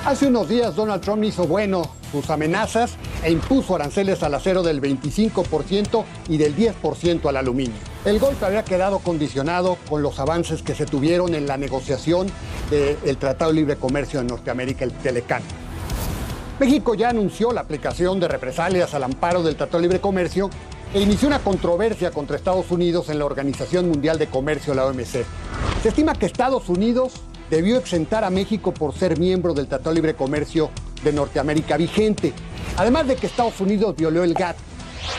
Hace unos días Donald Trump hizo bueno sus amenazas e impuso aranceles al acero del 25% y del 10% al aluminio. El golpe había quedado condicionado con los avances que se tuvieron en la negociación del Tratado de Libre Comercio de Norteamérica, el Telecán. México ya anunció la aplicación de represalias al amparo del Tratado de Libre Comercio e inició una controversia contra Estados Unidos en la Organización Mundial de Comercio, la OMC. Se estima que Estados Unidos debió exentar a México por ser miembro del Tratado de Libre Comercio de Norteamérica vigente, además de que Estados Unidos violó el GATT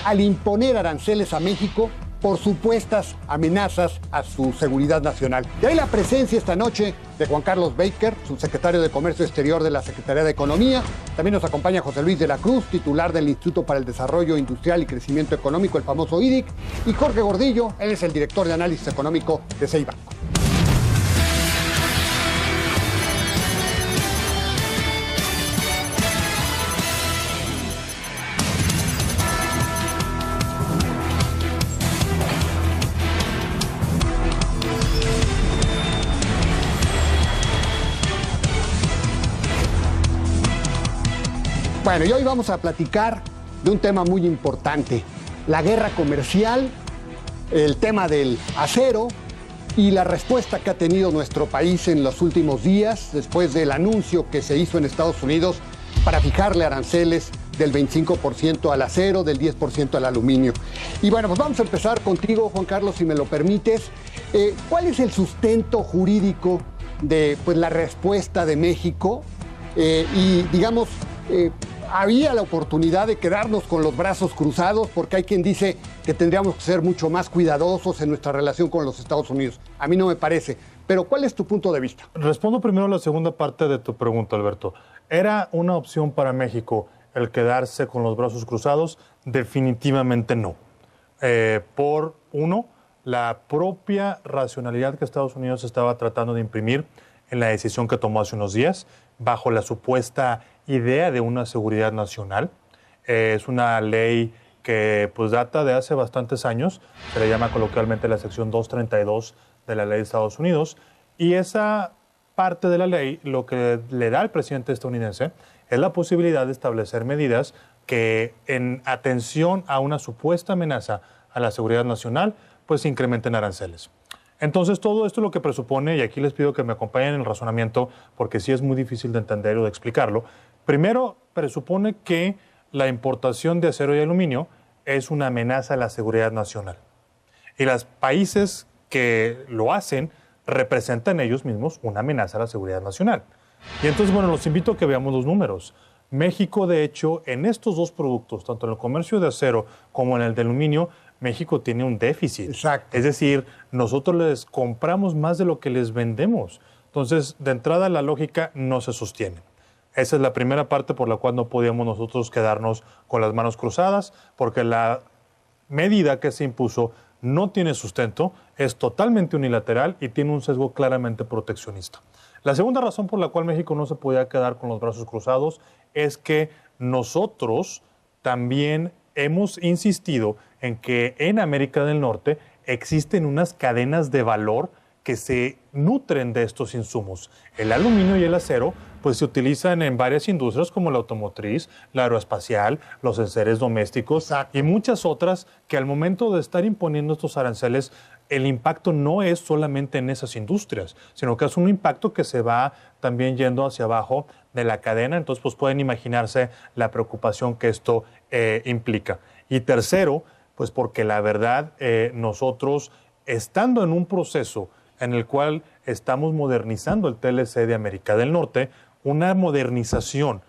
al imponer aranceles a México por supuestas amenazas a su seguridad nacional. De ahí la presencia esta noche de Juan Carlos Baker, subsecretario de Comercio Exterior de la Secretaría de Economía. También nos acompaña José Luis de la Cruz, titular del Instituto para el Desarrollo Industrial y Crecimiento Económico, el famoso IDIC, y Jorge Gordillo, él es el director de análisis económico de Ceibanco. Bueno, y hoy vamos a platicar de un tema muy importante, la guerra comercial, el tema del acero y la respuesta que ha tenido nuestro país en los últimos días después del anuncio que se hizo en Estados Unidos para fijarle aranceles del 25% al acero, del 10% al aluminio. Y bueno, pues vamos a empezar contigo, Juan Carlos, si me lo permites. ¿Cuál es el sustento jurídico de la respuesta de México? Y digamos, había la oportunidad de quedarnos con los brazos cruzados, porque hay quien dice que tendríamos que ser mucho más cuidadosos en nuestra relación con los Estados Unidos. A mí no me parece. Pero ¿cuál es tu punto de vista? Respondo primero a la segunda parte de tu pregunta, Alberto. ¿Era una opción para México el quedarse con los brazos cruzados? Definitivamente no. Por uno, la propia racionalidad que Estados Unidos estaba tratando de imprimir en la decisión que tomó hace unos días, bajo la supuesta idea de una seguridad nacional. Es una ley que pues data de hace bastantes años, se le llama coloquialmente la sección 232 de la ley de Estados Unidos, y esa parte de la ley lo que le da al presidente estadounidense es la posibilidad de establecer medidas que en atención a una supuesta amenaza a la seguridad nacional, pues incrementen aranceles. Entonces, todo esto es lo que presupone, y aquí les pido que me acompañen en el razonamiento, porque sí es muy difícil de entender o de explicarlo. Primero, presupone que la importación de acero y aluminio es una amenaza a la seguridad nacional. Y los países que lo hacen representan ellos mismos una amenaza a la seguridad nacional. Y entonces, bueno, los invito a que veamos los números. México, de hecho, en estos dos productos, tanto en el comercio de acero como en el de aluminio, México tiene un déficit. Exacto. Es decir, nosotros les compramos más de lo que les vendemos. Entonces, de entrada, la lógica no se sostiene. Esa es la primera parte por la cual no podíamos nosotros quedarnos con las manos cruzadas, porque la medida que se impuso no tiene sustento, es totalmente unilateral y tiene un sesgo claramente proteccionista. La segunda razón por la cual México no se podía quedar con los brazos cruzados es que nosotros también hemos insistido en que en América del Norte existen unas cadenas de valor que se nutren de estos insumos. El aluminio y el acero pues se utilizan en varias industrias como la automotriz, la aeroespacial, los enseres domésticos. Exacto. Y muchas otras que al momento de estar imponiendo estos aranceles, el impacto no es solamente en esas industrias, sino que es un impacto que se va también yendo hacia abajo de la cadena. Entonces pues pueden imaginarse la preocupación que esto implica. Y tercero, pues porque la verdad nosotros, estando en un proceso en el cual estamos modernizando el TLC de América del Norte, una modernización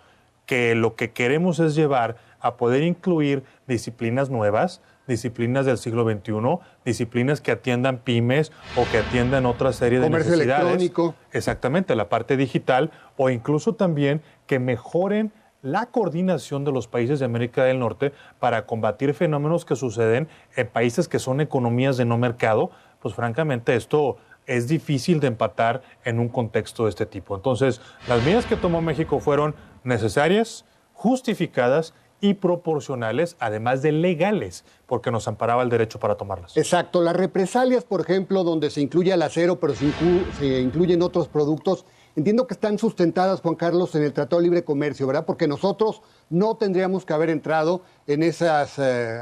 que lo que queremos es llevar a poder incluir disciplinas nuevas, disciplinas del siglo XXI, disciplinas que atiendan pymes o que atiendan otra serie de necesidades. Comercio electrónico. Exactamente, la parte digital, o incluso también que mejoren la coordinación de los países de América del Norte para combatir fenómenos que suceden en países que son economías de no mercado. Pues francamente esto es difícil de empatar en un contexto de este tipo. Entonces, las medidas que tomó México fueron necesarias, justificadas y proporcionales, además de legales, porque nos amparaba el derecho para tomarlas. Exacto. Las represalias, por ejemplo, donde se incluye el acero, pero se incluyen otros productos, entiendo que están sustentadas, Juan Carlos, en el Tratado de Libre Comercio, ¿verdad? Porque nosotros no tendríamos que haber entrado en ese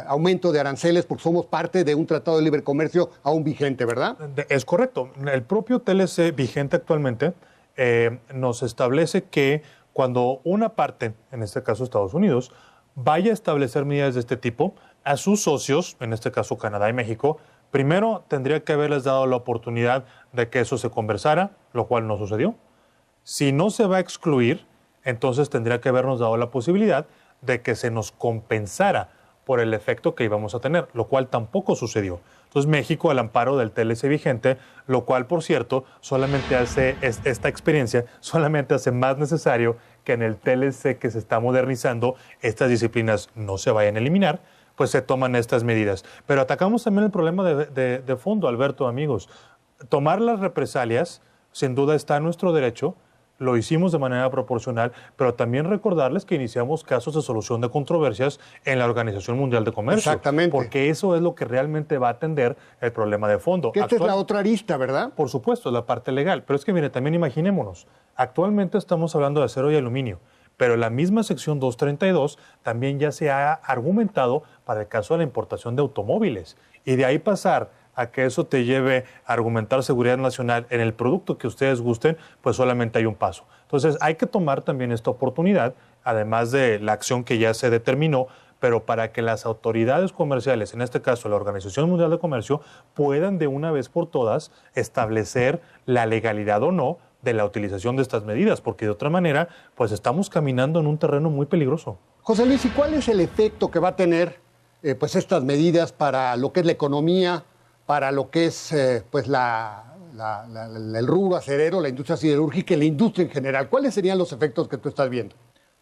aumento de aranceles porque somos parte de un Tratado de Libre Comercio aún vigente, ¿verdad? Es correcto. El propio TLC vigente actualmente nos establece que cuando una parte, en este caso Estados Unidos, vaya a establecer medidas de este tipo, a sus socios, en este caso Canadá y México, primero tendría que haberles dado la oportunidad de que eso se conversara, lo cual no sucedió. Si no se va a excluir, entonces tendría que habernos dado la posibilidad de que se nos compensara por el efecto que íbamos a tener, lo cual tampoco sucedió. Entonces México, al amparo del TLC vigente, lo cual, por cierto, solamente hace esta experiencia, solamente hace más necesario que en el TLC que se está modernizando, estas disciplinas no se vayan a eliminar, pues se toman estas medidas. Pero atacamos también el problema de fondo, Alberto, amigos. Tomar las represalias, sin duda, está en nuestro derecho. Lo hicimos de manera proporcional, pero también recordarles que iniciamos casos de solución de controversias en la Organización Mundial de Comercio. Exactamente. Porque eso es lo que realmente va a atender el problema de fondo. Que esta es la otra arista, ¿verdad? Por supuesto, es la parte legal. Pero es que, mire, también imaginémonos. Actualmente estamos hablando de acero y aluminio, pero la misma sección 232 también ya se ha argumentado para el caso de la importación de automóviles. Y de ahí pasar a que eso te lleve a argumentar seguridad nacional en el producto que ustedes gusten, pues solamente hay un paso. Entonces hay que tomar también esta oportunidad, además de la acción que ya se determinó, pero para que las autoridades comerciales, en este caso la Organización Mundial de Comercio, puedan de una vez por todas establecer la legalidad o no de la utilización de estas medidas, porque de otra manera, pues estamos caminando en un terreno muy peligroso. José Luis, ¿y cuál es el efecto que va a tener pues estas medidas para lo que es la economía, para lo que es pues el rubro acerero, la industria siderúrgica y la industria en general? ¿Cuáles serían los efectos que tú estás viendo?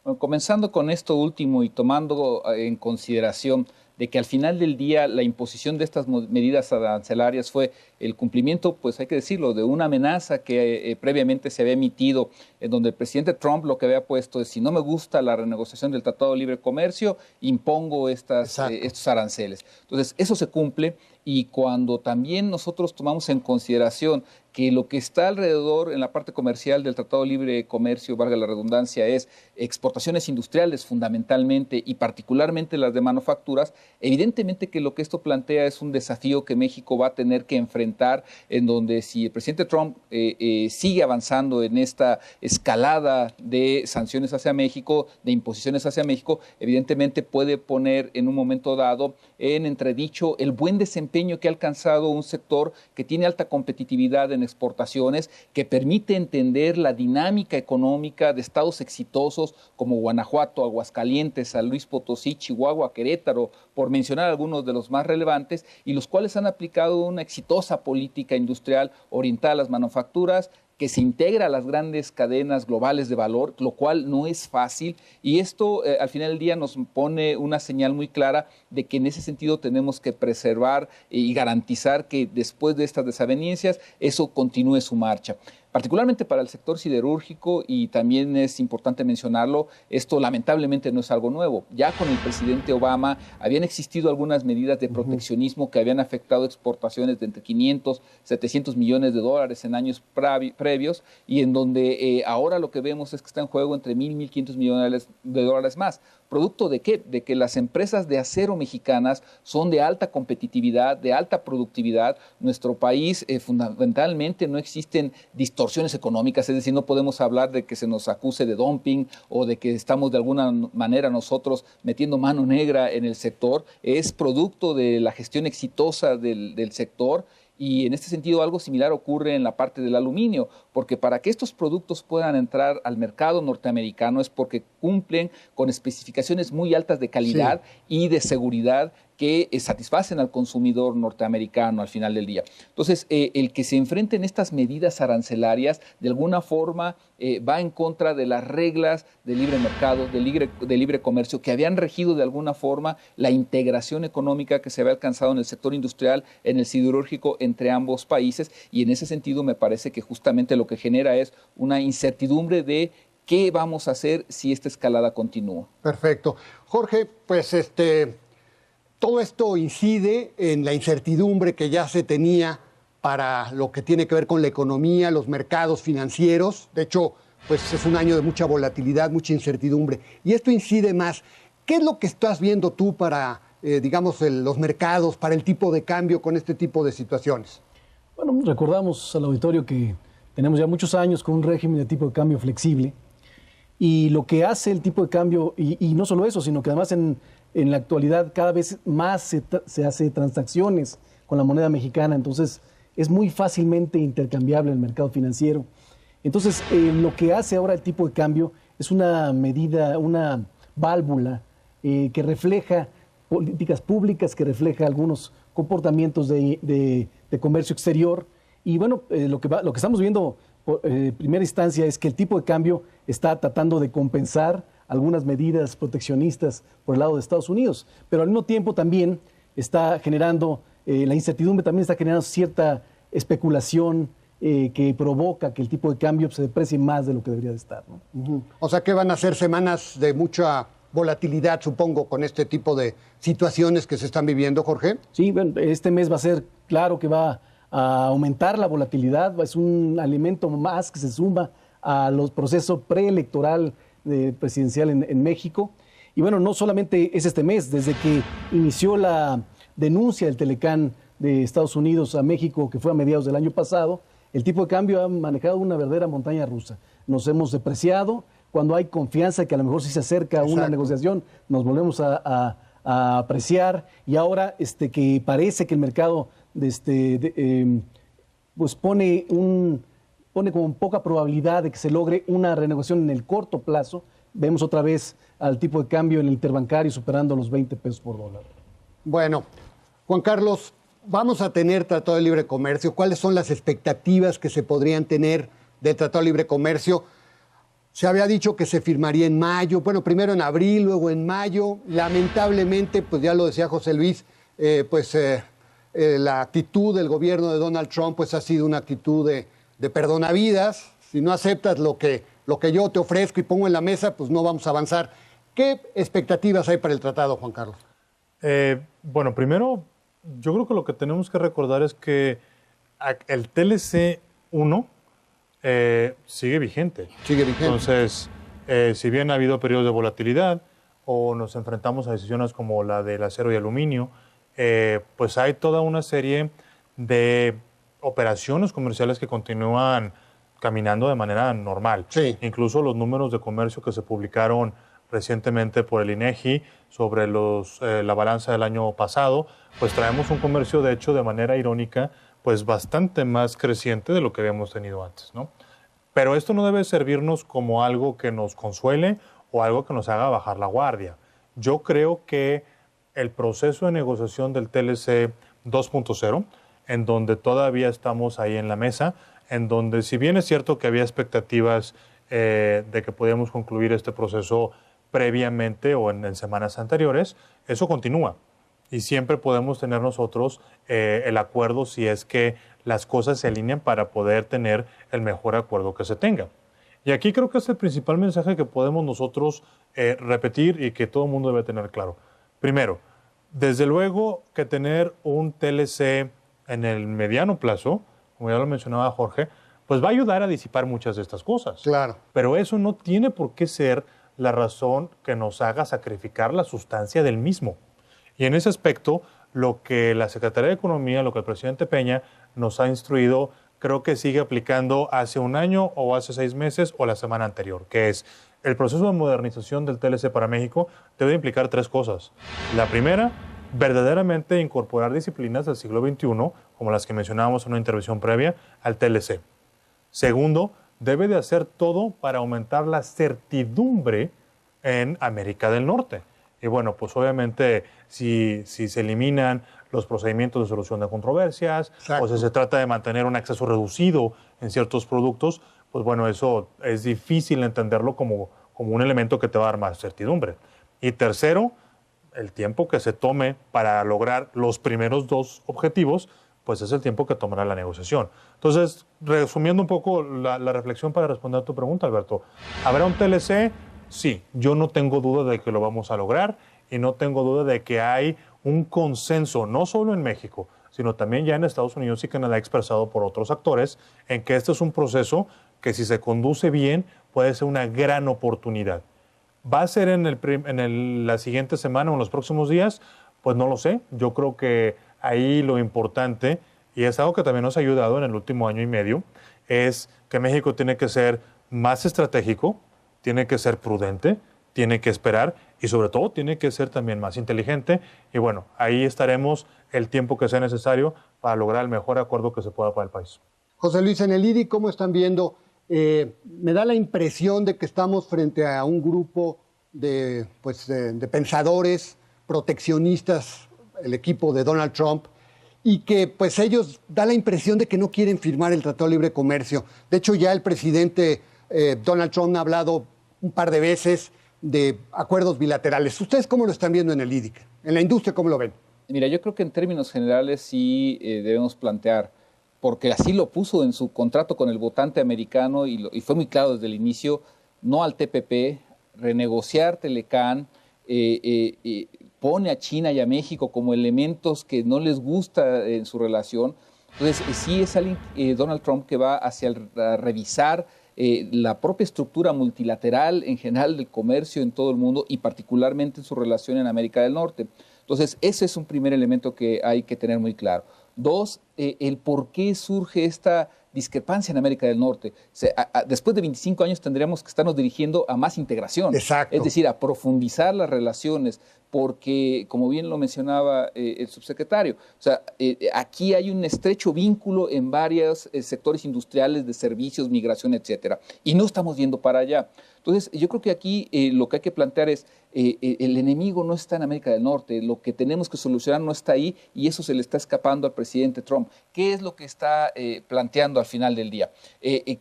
Bueno, comenzando con esto último y tomando en consideración de que al final del día la imposición de estas medidas arancelarias fue el cumplimiento, pues hay que decirlo, de una amenaza que previamente se había emitido, en donde el presidente Trump lo que había puesto es: si no me gusta la renegociación del Tratado de Libre Comercio, impongo estos aranceles. Entonces, eso se cumple, y cuando también nosotros tomamos en consideración que lo que está alrededor en la parte comercial del Tratado de Libre Comercio, valga la redundancia, es exportaciones industriales fundamentalmente y particularmente las de manufacturas, evidentemente que lo que esto plantea es un desafío que México va a tener que enfrentar, en donde si el presidente Trump sigue avanzando en esta escalada de sanciones hacia México, de imposiciones hacia México, evidentemente puede poner en un momento dado en entredicho el buen desempeño que ha alcanzado un sector que tiene alta competitividad en exportaciones, que permite entender la dinámica económica de estados exitosos como Guanajuato, Aguascalientes, San Luis Potosí, Chihuahua, Querétaro, por mencionar algunos de los más relevantes, y los cuales han aplicado una exitosa política industrial orientada a las manufacturas, que se integra a las grandes cadenas globales de valor, lo cual no es fácil, y esto al final del día nos pone una señal muy clara de que en ese sentido tenemos que preservar y garantizar que después de estas desavenencias eso continúe su marcha. Particularmente para el sector siderúrgico, y también es importante mencionarlo, esto lamentablemente no es algo nuevo. Ya con el presidente Obama habían existido algunas medidas de proteccionismo que habían afectado exportaciones de entre 500, 700 millones de dólares en años previos, y en donde ahora lo que vemos es que está en juego entre 1.000 y 1.500 millones de dólares más. ¿Producto de qué? De que las empresas de acero mexicanas son de alta competitividad, de alta productividad. Nuestro país fundamentalmente no existen distorsiones económicas, es decir, no podemos hablar de que se nos acuse de dumping o de que estamos de alguna manera nosotros metiendo mano negra en el sector. Es producto de la gestión exitosa del sector. Y en este sentido algo similar ocurre en la parte del aluminio, porque para que estos productos puedan entrar al mercado norteamericano es porque cumplen con especificaciones muy altas de calidad y de seguridad que satisfacen al consumidor norteamericano al final del día. Entonces, el que se enfrenten estas medidas arancelarias de alguna forma va en contra de las reglas de libre mercado, de libre comercio, que habían regido de alguna forma la integración económica que se había alcanzado en el sector industrial, en el siderúrgico, entre ambos países, y en ese sentido me parece que justamente lo que genera es una incertidumbre de qué vamos a hacer si esta escalada continúa. Perfecto. Jorge, pues todo esto incide en la incertidumbre que ya se tenía para lo que tiene que ver con la economía, los mercados financieros. De hecho, pues es un año de mucha volatilidad, mucha incertidumbre. Y esto incide más. ¿Qué es lo que estás viendo tú para, digamos, los mercados, para el tipo de cambio con este tipo de situaciones? Bueno, recordamos al auditorio que tenemos ya muchos años con un régimen de tipo de cambio flexible. Y lo que hace el tipo de cambio, y no solo eso, sino que además en la actualidad cada vez más se hace transacciones con la moneda mexicana, entonces es muy fácilmente intercambiable en el mercado financiero. Entonces, lo que hace ahora el tipo de cambio es una medida, una válvula que refleja políticas públicas, que refleja algunos comportamientos de comercio exterior. Y bueno, lo que estamos viendo en primera instancia es que el tipo de cambio está tratando de compensar algunas medidas proteccionistas por el lado de Estados Unidos, pero al mismo tiempo también está generando, la incertidumbre también está generando cierta especulación que provoca que el tipo de cambio se deprecie más de lo que debería de estar, ¿no? O sea que van a ser semanas de mucha volatilidad, supongo, con este tipo de situaciones que se están viviendo, Jorge. Sí, bueno, este mes va a ser claro que va a aumentar la volatilidad, es un elemento más que se suma a los procesos preelectoral presidencial en México. Y bueno, no solamente es este mes, desde que inició la denuncia del Telecán de Estados Unidos a México, que fue a mediados del año pasado, el tipo de cambio ha manejado una verdadera montaña rusa. Nos hemos depreciado. Cuando hay confianza que a lo mejor si se acerca una negociación, nos volvemos a apreciar. Y ahora que parece que el mercado pues pone como poca probabilidad de que se logre una renegociación en el corto plazo, vemos otra vez al tipo de cambio en el interbancario superando los 20 pesos por dólar. Bueno, Juan Carlos, vamos a tener Tratado de Libre Comercio. ¿Cuáles son las expectativas que se podrían tener del Tratado de Libre Comercio? Se había dicho que se firmaría en mayo, bueno, primero en abril, luego en mayo. Lamentablemente, pues ya lo decía José Luis, la actitud del gobierno de Donald Trump pues ha sido una actitud de perdonavidas. Si no aceptas lo que yo te ofrezco y pongo en la mesa, pues no vamos a avanzar. ¿Qué expectativas hay para el tratado, Juan Carlos? Bueno, primero, yo creo que lo que tenemos que recordar es que el TLC 1 sigue vigente. Sigue vigente. Entonces, si bien ha habido periodos de volatilidad o nos enfrentamos a decisiones como la del acero y aluminio, pues hay toda una serie de operaciones comerciales que continúan caminando de manera normal. Sí. Incluso los números de comercio que se publicaron recientemente por el INEGI sobre la balanza del año pasado, pues traemos un comercio, de hecho, de manera irónica, pues bastante más creciente de lo que habíamos tenido antes, ¿no? Pero esto no debe servirnos como algo que nos consuele o algo que nos haga bajar la guardia. Yo creo que el proceso de negociación del TLC 2.0, en donde todavía estamos ahí en la mesa, en donde si bien es cierto que había expectativas de que podíamos concluir este proceso previamente o en semanas anteriores, eso continúa. Y siempre podemos tener nosotros el acuerdo si es que las cosas se alinean para poder tener el mejor acuerdo que se tenga. Y aquí creo que es el principal mensaje que podemos nosotros repetir y que todo el mundo debe tener claro. Primero, desde luego que tener un TLC en el mediano plazo, como ya lo mencionaba Jorge, pues va a ayudar a disipar muchas de estas cosas. Claro. Pero eso no tiene por qué ser la razón que nos haga sacrificar la sustancia del mismo. Y en ese aspecto, lo que la Secretaría de Economía, lo que el presidente Peña nos ha instruido, creo que sigue aplicando hace un año o hace 6 meses o la semana anterior, que es el proceso de modernización del TLC para México debe implicar 3 cosas. La primera, verdaderamente incorporar disciplinas del siglo XXI, como las que mencionábamos en una intervención previa, al TLC. Segundo, debe de hacer todo para aumentar la certidumbre en América del Norte. Y bueno, pues obviamente si se eliminan los procedimientos de solución de controversias, Exacto, o si se trata de mantener un acceso reducido en ciertos productos, pues bueno, eso es difícil entenderlo como un elemento que te va a dar más certidumbre. Y tercero, el tiempo que se tome para lograr los primeros 2 objetivos, pues es el tiempo que tomará la negociación. Entonces, resumiendo un poco la reflexión para responder a tu pregunta, Alberto, ¿habrá un TLC? Sí, yo no tengo duda de que lo vamos a lograr y no tengo duda de que hay un consenso, no solo en México, sino también ya en Estados Unidos y Canadá expresado por otros actores, en que este es un proceso que si se conduce bien puede ser una gran oportunidad. ¿Va a ser en la siguiente semana o en los próximos días? Pues no lo sé. Yo creo que ahí lo importante, y es algo que también nos ha ayudado en el último año y medio, es que México tiene que ser más estratégico, tiene que ser prudente, tiene que esperar y sobre todo tiene que ser también más inteligente. Y bueno, ahí estaremos el tiempo que sea necesario para lograr el mejor acuerdo que se pueda para el país. José Luis, en el IDI, ¿cómo están viendo? Me da la impresión de que estamos frente a un grupo de pensadores proteccionistas, el equipo de Donald Trump, y que pues ellos da la impresión de que no quieren firmar el Tratado de Libre Comercio. De hecho, ya el presidente Donald Trump ha hablado un par de veces de acuerdos bilaterales. ¿Ustedes cómo lo están viendo en el IDIC? En la industria, ¿cómo lo ven? Mira, yo creo que en términos generales sí debemos plantear, porque así lo puso en su contrato con el votante americano y fue muy claro desde el inicio, no al TPP, renegociar Telecán, pone a China y a México como elementos que no les gusta en su relación. Entonces, sí es alguien, Donald Trump, que va hacia revisar la propia estructura multilateral en general del comercio en todo el mundo y particularmente en su relación en América del Norte. Entonces, ese es un primer elemento que hay que tener muy claro. Dos, el por qué surge esta discrepancia en América del Norte. Después de 25 años tendríamos que estarnos dirigiendo a más integración. Exacto. Es decir, a profundizar las relaciones, porque, como bien lo mencionaba el subsecretario, o sea, aquí hay un estrecho vínculo en varios sectores industriales, de servicios, migración, etcétera, y no estamos yendo para allá. Entonces, yo creo que aquí lo que hay que plantear es, el enemigo no está en América del Norte, lo que tenemos que solucionar no está ahí, y eso se le está escapando al presidente Trump. ¿Qué es lo que está planteando al final del día? Que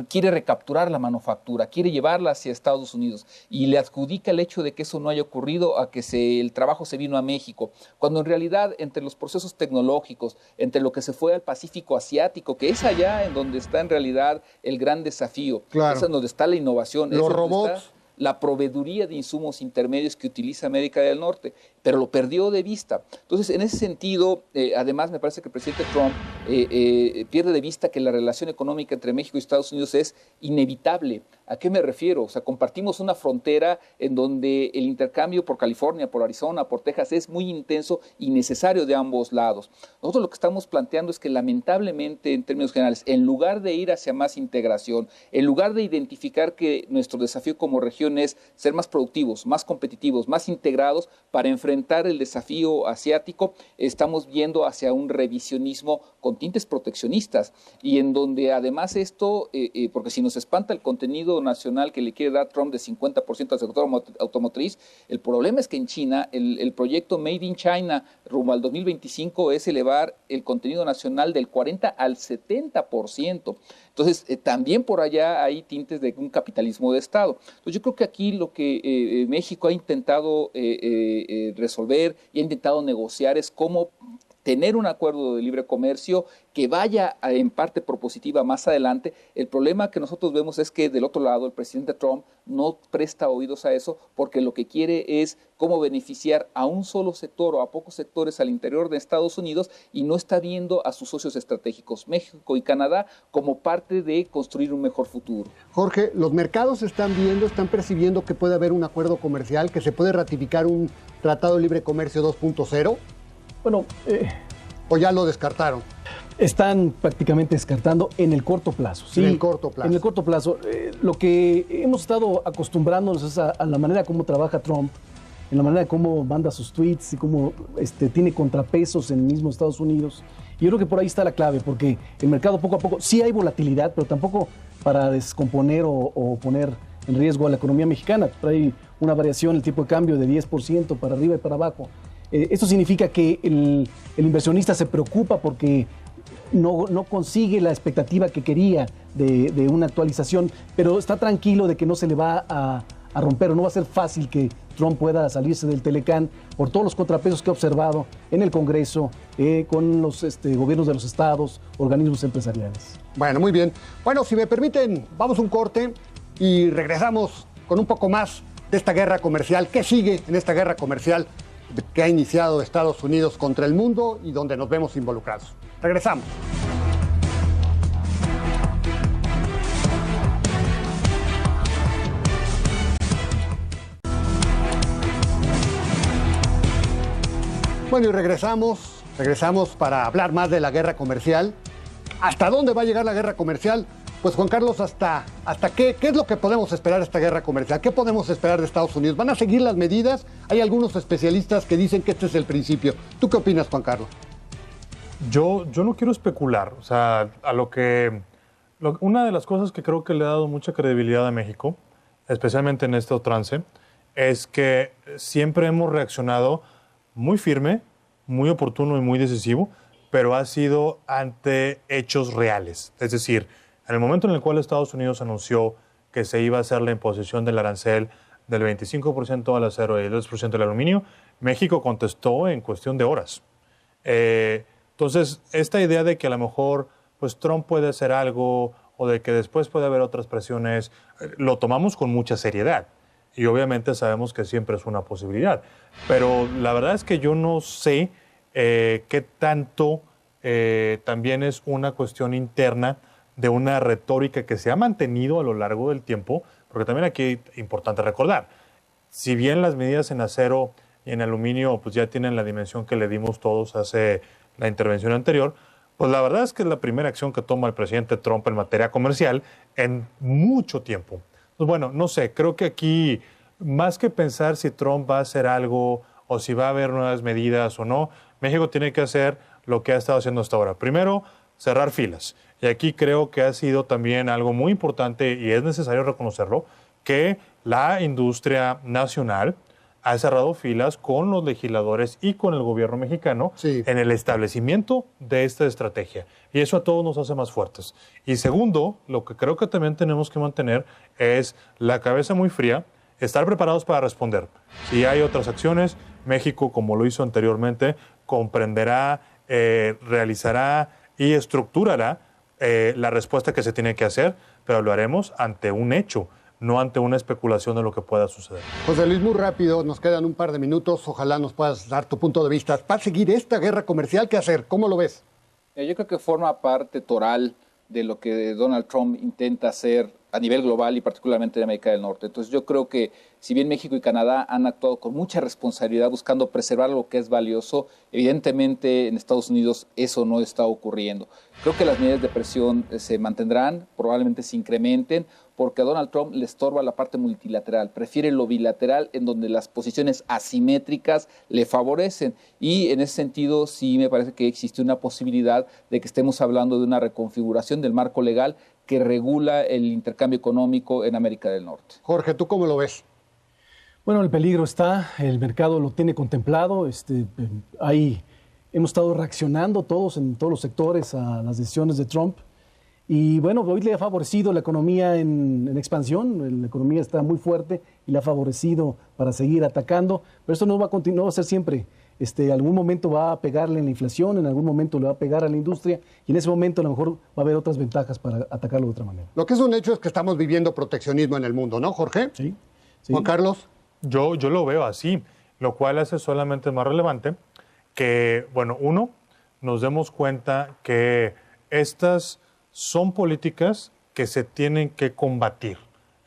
quiere recapturar la manufactura, quiere llevarla hacia Estados Unidos, y le adjudica el hecho de que eso no haya ocurrido a que el trabajo se vino a México, cuando en realidad entre los procesos tecnológicos, entre lo que se fue al Pacífico Asiático, que es allá en donde está en realidad el gran desafío, claro, es en donde está la innovación, los robots, la proveeduría de insumos intermedios que utiliza América del Norte, pero lo perdió de vista. Entonces, en ese sentido, además me parece que el presidente Trump pierde de vista que la relación económica entre México y Estados Unidos es inevitable. ¿A qué me refiero? O sea, compartimos una frontera en donde el intercambio por California, por Arizona, por Texas es muy intenso y necesario de ambos lados. Nosotros lo que estamos planteando es que lamentablemente, en términos generales, en lugar de ir hacia más integración, en lugar de identificar que nuestro desafío como región es ser más productivos, más competitivos, más integrados para enfrentar el desafío asiático, estamos yendo hacia un revisionismo con tintes proteccionistas y en donde además esto, porque si nos espanta el contenido nacional que le quiere dar Trump de 50% al sector automotriz, el problema es que en China el proyecto Made in China rumbo al 2025 es elevar el contenido nacional del 40 al 70%. Entonces, también por allá hay tintes de un capitalismo de Estado. Entonces, yo creo que aquí lo que México ha intentado resolver y ha intentado negociar es cómo tener un acuerdo de libre comercio que vaya en parte propositiva más adelante. El problema que nosotros vemos es que del otro lado el presidente Trump no presta oídos a eso porque lo que quiere es cómo beneficiar a un solo sector o a pocos sectores al interior de Estados Unidos y no está viendo a sus socios estratégicos, México y Canadá, como parte de construir un mejor futuro. Jorge, los mercados están percibiendo que puede haber un acuerdo comercial, que se puede ratificar un Tratado de Libre Comercio 2.0. Bueno, ¿o ya lo descartaron? Están prácticamente descartando en el corto plazo. Sí, en el corto plazo. En el corto plazo. Lo que hemos estado acostumbrándonos es a la manera como trabaja Trump, en la manera como manda sus tweets y cómo tiene contrapesos en el mismo Estados Unidos. Y yo creo que por ahí está la clave, porque el mercado poco a poco, sí hay volatilidad, pero tampoco para descomponer o poner en riesgo a la economía mexicana. Hay una variación, el tipo de cambio de 10% para arriba y para abajo. Esto significa que el inversionista se preocupa porque no consigue la expectativa que quería de una actualización, pero está tranquilo de que no se le va a romper, o no va a ser fácil que Trump pueda salirse del Telecán por todos los contrapesos que ha observado en el Congreso, con los gobiernos de los estados, organismos empresariales. Bueno, muy bien. Bueno, si me permiten, vamos a un corte y regresamos con un poco más de esta guerra comercial. ¿Qué sigue en esta guerra comercial? que ha iniciado Estados Unidos contra el mundo y donde nos vemos involucrados. Regresamos. Bueno, y regresamos para hablar más de la guerra comercial. ¿Hasta dónde va a llegar la guerra comercial? Pues Juan Carlos, ¿hasta qué es lo que podemos esperar de esta guerra comercial? ¿Qué podemos esperar de Estados Unidos? ¿Van a seguir las medidas? Hay algunos especialistas que dicen que este es el principio. ¿Tú qué opinas, Juan Carlos? Yo no quiero especular. O sea, una de las cosas que creo que le ha dado mucha credibilidad a México, especialmente en este trance, es que siempre hemos reaccionado muy firme, muy oportuno y muy decisivo, pero ha sido ante hechos reales. Es decir, en el momento en el cual Estados Unidos anunció que se iba a hacer la imposición del arancel del 25% al acero y el 10% al aluminio, México contestó en cuestión de horas. Entonces, esta idea de que a lo mejor pues, Trump puede hacer algo o de que después puede haber otras presiones, lo tomamos con mucha seriedad. Y obviamente sabemos que siempre es una posibilidad. Pero la verdad es que yo no sé qué tanto también es una cuestión interna de una retórica que se ha mantenido a lo largo del tiempo, porque también aquí es importante recordar, si bien las medidas en acero y en aluminio pues ya tienen la dimensión que le dimos todos hace la intervención anterior, pues la verdad es que es la primera acción que toma el presidente Trump en materia comercial en mucho tiempo. Pues bueno, no sé, creo que aquí, más que pensar si Trump va a hacer algo o si va a haber nuevas medidas o no, México tiene que hacer lo que ha estado haciendo hasta ahora. Primero, cerrar filas. Y aquí creo que ha sido también algo muy importante y es necesario reconocerlo, que la industria nacional ha cerrado filas con los legisladores y con el gobierno mexicano en el establecimiento de esta estrategia. Y eso a todos nos hace más fuertes. Y segundo, lo que creo que también tenemos que mantener es la cabeza muy fría, estar preparados para responder. Si hay otras acciones, México, como lo hizo anteriormente, comprenderá, realizará y estructurará la respuesta que se tiene que hacer, pero lo haremos ante un hecho, no ante una especulación de lo que pueda suceder. José Luis, muy rápido, nos quedan un par de minutos, ojalá nos puedas dar tu punto de vista. ¿Va a seguir esta guerra comercial? ¿Qué hacer? ¿Cómo lo ves? Yo creo que forma parte toral de lo que Donald Trump intenta hacer a nivel global y particularmente en América del Norte. Entonces yo creo que si bien México y Canadá han actuado con mucha responsabilidad buscando preservar lo que es valioso, evidentemente en Estados Unidos eso no está ocurriendo. Creo que las medidas de presión se mantendrán, probablemente se incrementen, porque a Donald Trump le estorba la parte multilateral, prefiere lo bilateral en donde las posiciones asimétricas le favorecen y en ese sentido sí me parece que existe una posibilidad de que estemos hablando de una reconfiguración del marco legal que regula el intercambio económico en América del Norte. Jorge, ¿tú cómo lo ves? Bueno, el peligro está, el mercado lo tiene contemplado, hemos estado reaccionando todos en todos los sectores a las decisiones de Trump. Y bueno, hoy le ha favorecido la economía en expansión, la economía está muy fuerte y le ha favorecido para seguir atacando, pero esto no va a continuar, no va a ser siempre. Algún momento va a pegarle en la inflación, en algún momento le va a pegar a la industria y en ese momento a lo mejor va a haber otras ventajas para atacarlo de otra manera. Lo que es un hecho es que estamos viviendo proteccionismo en el mundo, ¿no, Jorge? Sí. Juan Carlos. Yo lo veo así, lo cual hace solamente más relevante que, bueno, uno, nos demos cuenta que estas son políticas que se tienen que combatir.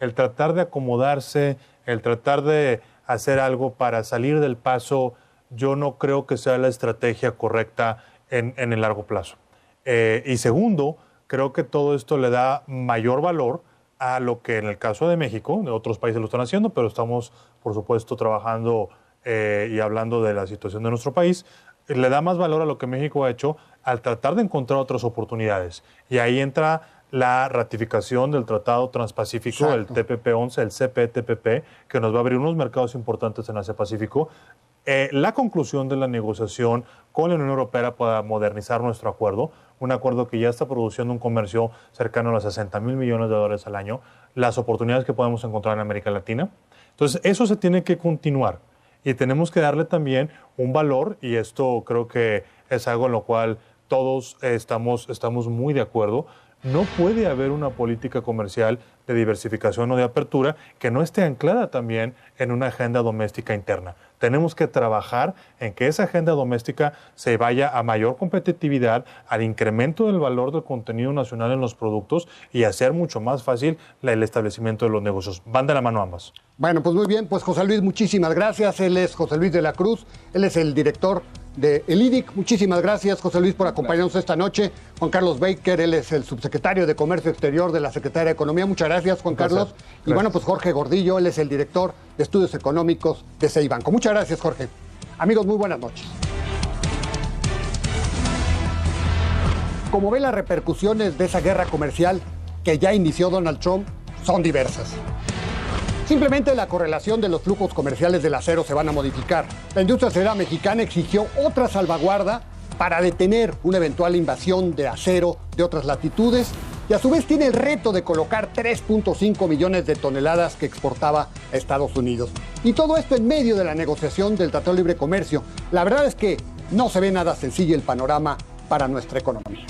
El tratar de acomodarse, el tratar de hacer algo para salir del paso, yo no creo que sea la estrategia correcta en el largo plazo. Y segundo, creo que todo esto le da mayor valor a lo que en el caso de México, de otros países lo están haciendo, pero estamos, por supuesto, trabajando y hablando de la situación de nuestro país, le da más valor a lo que México ha hecho al tratar de encontrar otras oportunidades. Y ahí entra la ratificación del Tratado Transpacífico, Exacto. el TPP-11, el CPTPP, que nos va a abrir unos mercados importantes en Asia-Pacífico. La conclusión de la negociación con la Unión Europea para modernizar nuestro acuerdo, un acuerdo que ya está produciendo un comercio cercano a los 60,000 millones de dólares al año, las oportunidades que podemos encontrar en América Latina. Entonces, eso se tiene que continuar y tenemos que darle también un valor, y esto creo que es algo en lo cual todos estamos muy de acuerdo. No puede haber una política comercial de diversificación o de apertura que no esté anclada también en una agenda doméstica interna. tenemos que trabajar en que esa agenda doméstica se vaya a mayor competitividad, al incremento del valor del contenido nacional en los productos y hacer mucho más fácil el establecimiento de los negocios. Van de la mano ambas. Bueno, pues muy bien, pues José Luis, muchísimas gracias. Él es José Luis de la Cruz, él es el director de el IDIC. Muchísimas gracias, José Luis, por acompañarnos esta noche. Juan Carlos Baker, él es el subsecretario de Comercio Exterior de la Secretaría de Economía. Muchas gracias, Juan Carlos. Gracias. Y bueno, pues Jorge Gordillo, él es el director de Estudios Económicos de Ceibanco. Muchas gracias, Jorge. Amigos, muy buenas noches. Como ve, las repercusiones de esa guerra comercial que ya inició Donald Trump son diversas. Simplemente la correlación de los flujos comerciales del acero se van a modificar. La industria acerera mexicana exigió otra salvaguarda para detener una eventual invasión de acero de otras latitudes y a su vez tiene el reto de colocar 3.5 millones de toneladas que exportaba a Estados Unidos. Y todo esto en medio de la negociación del Tratado de Libre Comercio. La verdad es que no se ve nada sencillo el panorama para nuestra economía.